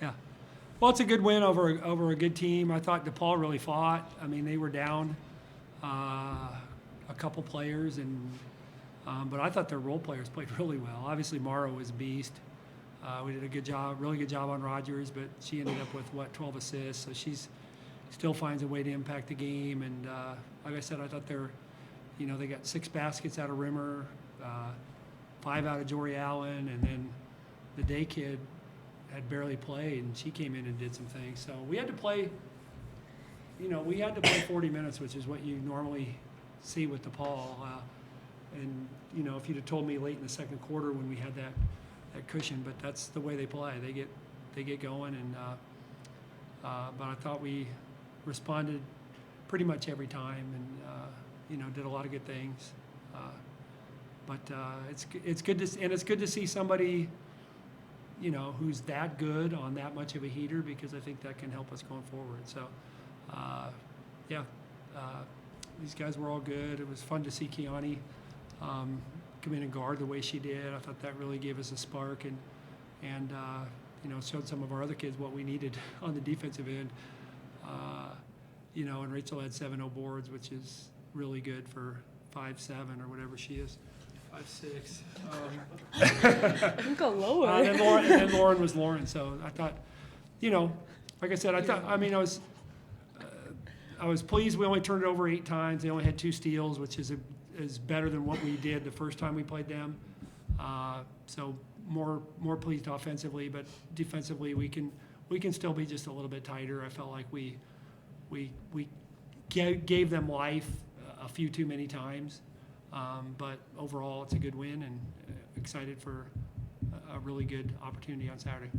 Yeah. Well, it's a good win over a good team. I thought DePaul really fought. I mean, they were down a couple players, but I thought their role players played really well. Obviously, Mara was a beast. We did a good job, really good job on Rogers, but she ended up with 12 assists, so she's still finds a way to impact the game. And like I said, I thought they got 6 baskets out of Rimmer, 5 out of Jory Allen, and then the day kid had barely played, and she came in and did some things. So we had to play 40 minutes, which is what you normally see with DePaul. And if you'd have told me late in the second quarter when we had that cushion, but that's the way they play. They get going, and but I thought we responded pretty much every time, and did a lot of good things. But it's good to see somebody who's that good on that much of a heater, because I think that can help us going forward. So yeah, these guys were all good. It was fun to see Kiani come in and guard the way she did. I thought that really gave us a spark, and showed some of our other kids what we needed on the defensive end. And Rachel had 7-0 boards, which is really good for 5'7" or whatever she is. 5'6". I think go lower. And then Lauren was Lauren. So I thought, like I said, I was pleased. We only turned it over 8 times. They only had 2 steals, which is better than what we did the first time we played them. So more pleased offensively, but defensively we can still be just a little bit tighter. I felt like we gave them life a few too many times, but overall it's a good win, and excited for a really good opportunity on Saturday.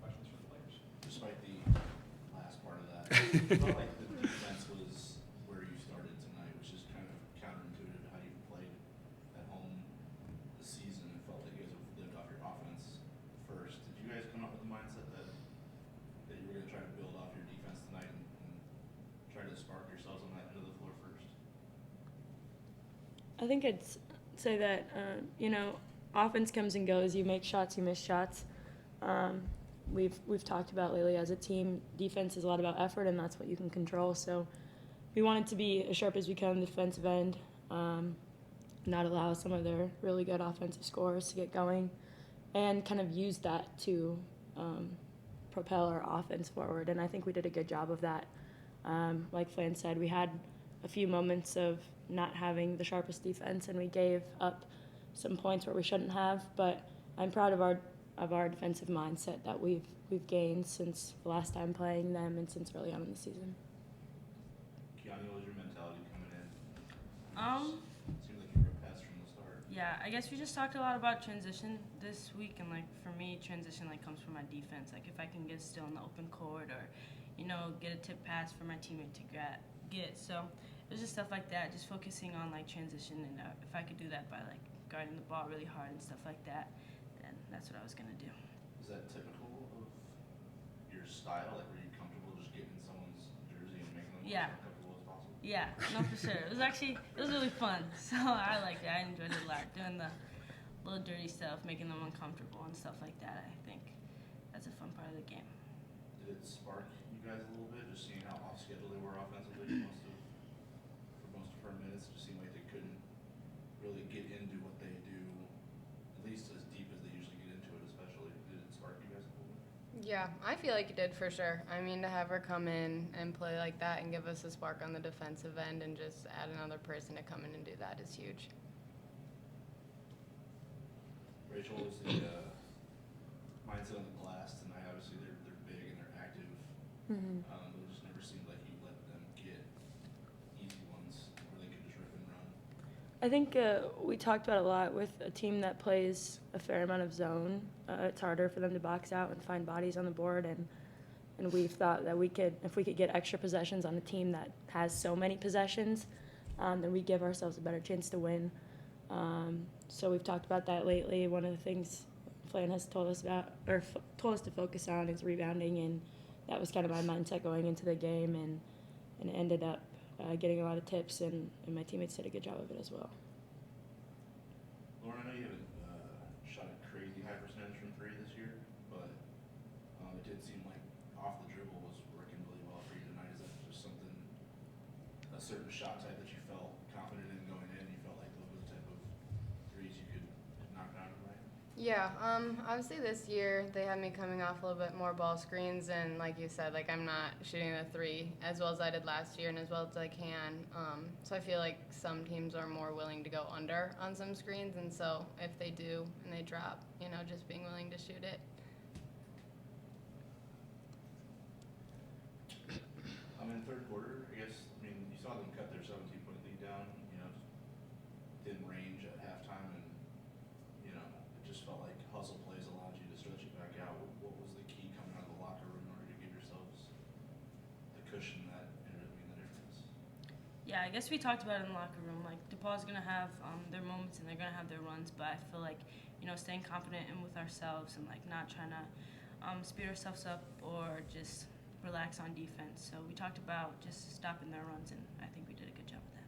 Questions for the players? Despite the last part of that, it felt like the defense was where you started tonight, which is kind of counterintuitive to how you played at home this season. It felt like you guys have lived off your offense first. Did you guys come up with the mindset that you were going to try to build off your defense tonight and try to spark yourselves on that end of the floor first? I think I'd say that, offense comes and goes. You make shots, you miss shots. We've talked about lately as a team, defense is a lot about effort, and that's what you can control. So we wanted to be as sharp as we can on the defensive end, not allow some of their really good offensive scores to get going, and kind of use that to propel our offense forward. And I think we did a good job of that. Like Flan said, we had a few moments of not having the sharpest defense, and we gave up some points where we shouldn't have. But I'm proud of our defensive mindset that we've gained since the last time playing them and since early on in the season. Kiani, what was your mentality coming in? Seemed like you were a pest from the start. Yeah, I guess we just talked a lot about transition this week, and for me, transition comes from my defense. If I can get still in the open court, or get a tip pass for my teammate to get. So it was just stuff like that, just focusing on transition, and if I could do that by guarding the ball really hard and stuff like that, then that's what I was gonna do. Is that typical of your style? Were you comfortable just getting in someone's jersey and making them as uncomfortable as possible? Yeah, no, for sure. It was really fun. So I liked it. I enjoyed it a lot, doing the little dirty stuff, making them uncomfortable and stuff like that. I think that's a fun part of the game. Did it spark you guys a little bit, just seeing how off schedule they were offensively for most of her minutes? It just seemed like they couldn't really get into what they do, at least as deep as they usually get into it, especially. Did it spark you guys a little bit? Yeah, I feel like it did for sure. To have her come in and play like that and give us a spark on the defensive end and just add another person to come in and do that is huge. Rachel, what was the mindset on the glass tonight? Obviously, they're big and they're active. Mm-hmm. But it just never seemed like you let them get easy ones where they could just rip and run. I think we talked about a lot with a team that plays a fair amount of zone. It's harder for them to box out and find bodies on the board, and we thought that if we could get extra possessions on a team that has so many possessions, then we give ourselves a better chance to win. So we've talked about that lately. One of the things Flan has told us to focus on is rebounding, and that was kind of my mindset going into the game, and it ended up getting a lot of tips, and my teammates did a good job of it as well. Lauren, I know you haven't shot a crazy high percentage from 3 this year, but Yeah, obviously this year they had me coming off a little bit more ball screens, and like you said, like I'm not shooting the three as well as I did last year and as well as I can. So I feel like some teams are more willing to go under on some screens, and so if they do and they drop, you know, just being willing to shoot it. In the third quarter, I guess, I mean, you saw them cut their 17-point lead down, you know, didn't range at halftime, and, you know, it just felt like hustle plays allowed you to stretch it back out. What was the key coming out of the locker room in order to give yourselves the cushion that ended up being the difference? Yeah, I guess we talked about it in the locker room. Like, DePaul's going to have their moments and they're going to have their runs, but I feel like, you know, staying confident and with ourselves and, like, not trying to speed ourselves up or just relax on defense. So we talked about just stopping their runs, and I think we did a good job with that.